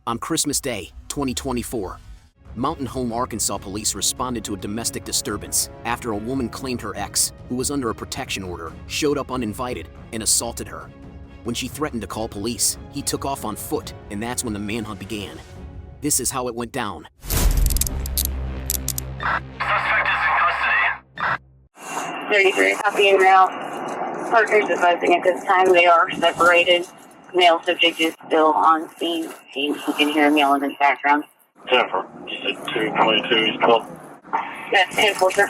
On Christmas Day, 2024, Mountain Home, Arkansas police responded to a domestic disturbance after a woman claimed her ex, who was under a protection order, showed up uninvited and assaulted her. When she threatened to call police, he took off on foot, and that's when the manhunt began. This is how it went down. Suspect is in custody. 33, copy en route. Partners advising at this time they are separated. Male subject is still on scene. You can hear him yelling in the background. Jennifer, you said 222 East 12. That's 10-4, sir.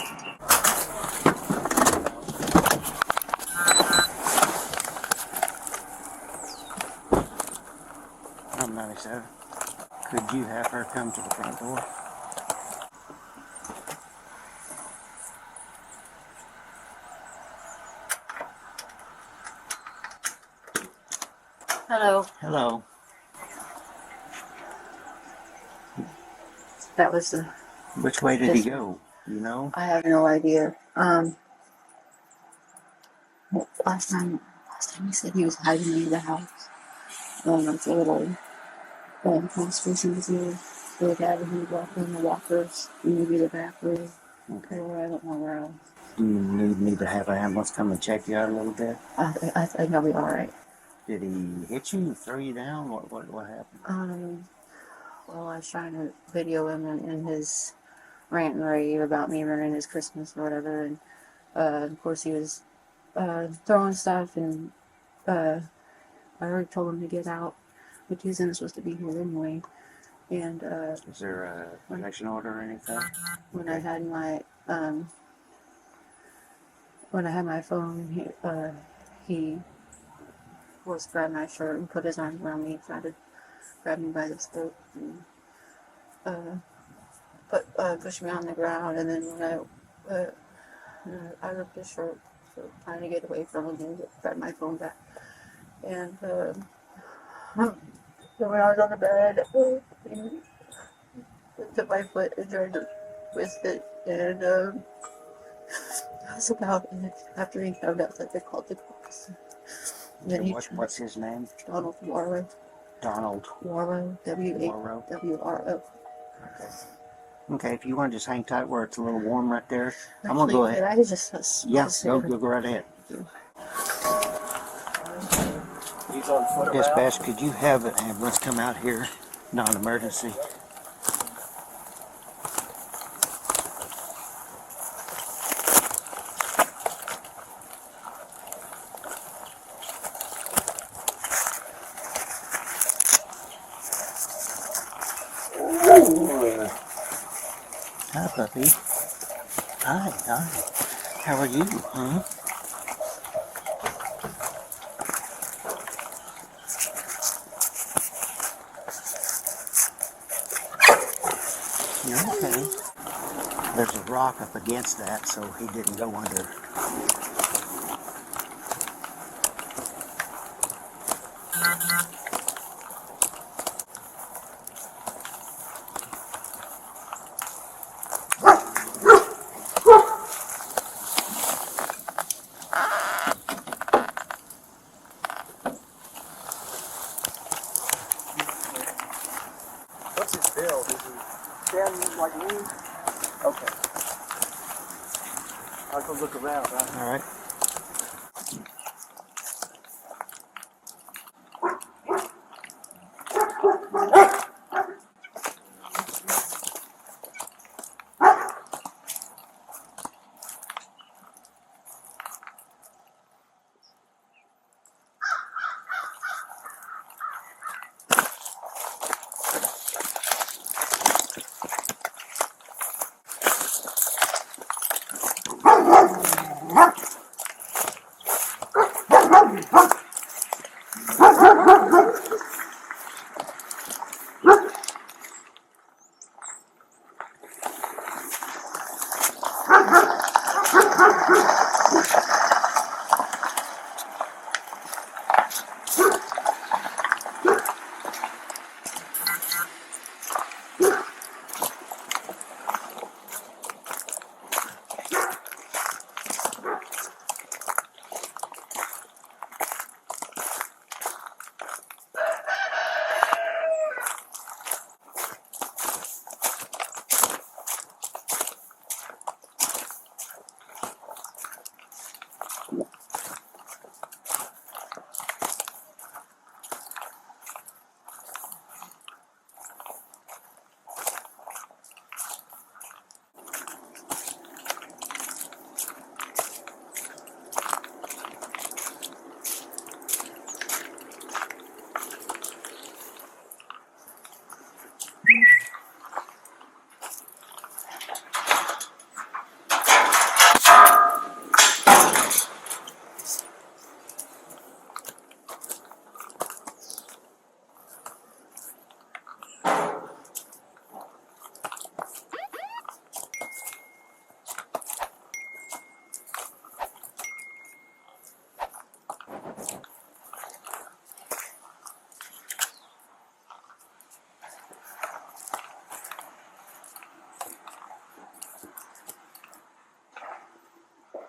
I'm 97. Could you have her come to the front door? Hello. Hello. That was the... Which way did he go? You know? I have no idea. Last time he said he was hiding in the house. It's a little conversation with you. The dad and he walked in the walkers, maybe the back room. Okay. Or I don't know where else. Do you need me to have an ambulance come and check you out a little bit? I think I'll be alright. Did he hit you, throw you down? What happened? Well, I was trying to video him in his rant and rave about me ruining his Christmas or whatever, and of course he was throwing stuff, and I already told him to get out, but he wasn't supposed to be here anyway. And Is there a protection order or anything? when I had my phone, he was grabbed my shirt and put his arms around me, tried to grab me by the throat, and pushed me on the ground. And then when I ripped his shirt, so trying to get away from him and grab my phone back. And then when I was on the bed, he took my foot and tried to twist it, and that's about it. After he found out that they called the cops. Then What's his name? Donald Warrow. Donald Warrow. W-A-W-R-O. Okay, if you want to just hang tight where it's a little warm right there, I'm going to go ahead. I just Go right ahead. He's on foot. Dispatch, could you have an ambulance come out here? Non-emergency. Hi, puppy. Hi. How are you, huh? You're okay. There's a rock up against that, so he didn't go under. What's his build? Is he thin like me? Okay. I'll go look around, right? All right.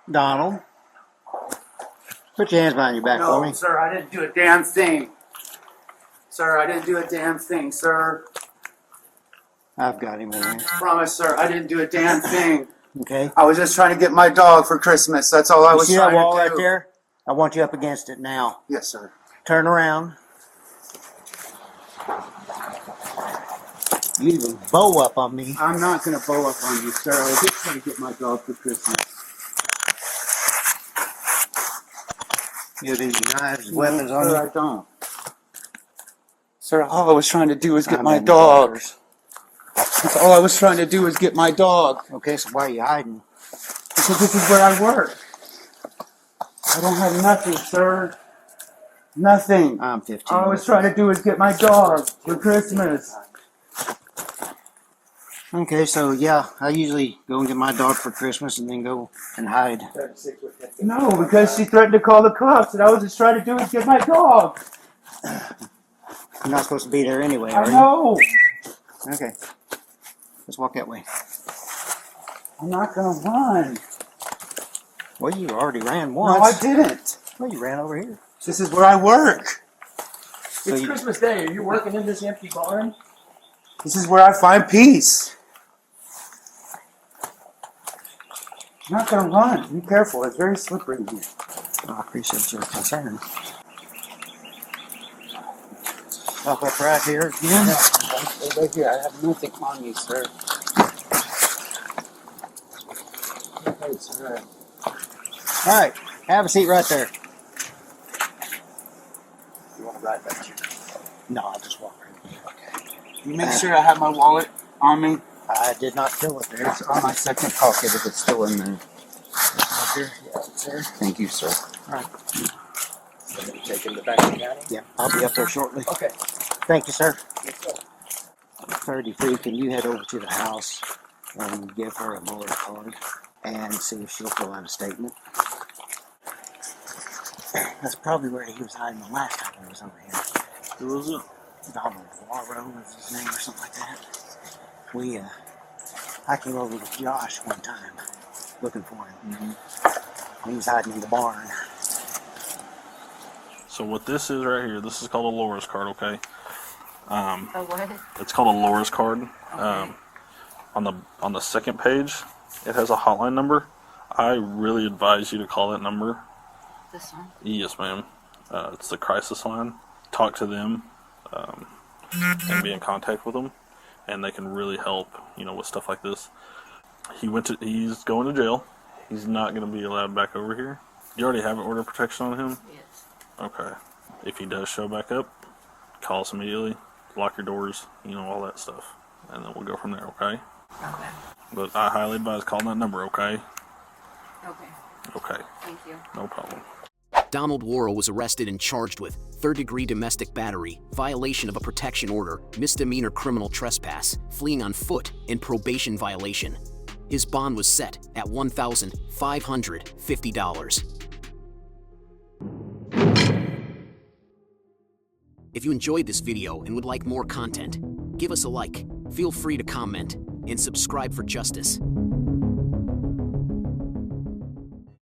Donald, put your hands behind your back for me. No, sir, I didn't do a damn thing. Sir, I didn't do a damn thing, sir. I've got him in here. Promise, sir, I didn't do a damn thing. Okay. I was just trying to get my dog for Christmas. That's all I You was see trying that wall to do. right there? I want you up against it now. Yes, sir. Turn around. You even bow up on me. I'm not going to bow up on you, sir. I was just trying to get my dog for Christmas. You have any knives, weapons on Sir, you? I don't. Sir, all I was trying to do was get I'm my in the dog. waters. That's all I was trying to do was get my dog. Okay, so why are you hiding? Because this is where I work. I don't have nothing, sir. Nothing. I'm 15. All I was trying to do was get my dog for Christmas. Okay, so yeah, I usually go and get my dog for Christmas and then go and hide. No, because she threatened to call the cops, and I was just trying to do was get my dog. You're not supposed to be there anyway, I are know. you? Okay. Let's walk that way. I'm not gonna run. Well, you already ran No, once. I didn't. Well, you ran over here. This is where I work. So It's you- Christmas Day. Are you working in this empty barn? This is where I find peace. I'm not gonna run. Be careful. It's very slippery in here. I appreciate your concern. Walk up right here again. Stay right here. I have nothing on me, sir. Okay, sir. All right, have a seat right there. You want to ride back here? No, I'll just walk right here. Okay. You make sure I have my wallet on me. I did not fill it there. It's on my second pocket if it's still in there. Right here. Yeah, it's there. Thank you, sir. All right. So you taking the back of the county? Yeah, I'll be up there shortly. Okay. Thank you, sir. Yes, sir. 33, can you head over to the house and give her a lawyer card and see if she'll fill out a statement? That's probably where he was hiding the last time he was over here. Who was it? Donald Warrow was his name or something like that. I came over with Josh one time looking for him. He was hiding in the barn. So what this is right here, this is called a Laura's card, okay? A what? It's called a Laura's card. On the second page, it has a hotline number. I really advise you to call that number. This one? Yes, ma'am. It's the crisis line. Talk to them and be in contact with them, and they can really help, with stuff like this. He's going to jail. He's not going to be allowed back over here. You already have an order of protection on him? Yes. Okay. If he does show back up, call us immediately. Lock your doors, all that stuff. And then we'll go from there, okay? Okay. But I highly advise calling that number, okay? Okay. Okay. Thank you. No problem. Donald Warrow was arrested and charged with third-degree domestic battery, violation of a protection order, misdemeanor criminal trespass, fleeing on foot, and probation violation. His bond was set at $1,550. If you enjoyed this video and would like more content, give us a like, feel free to comment, and subscribe for justice.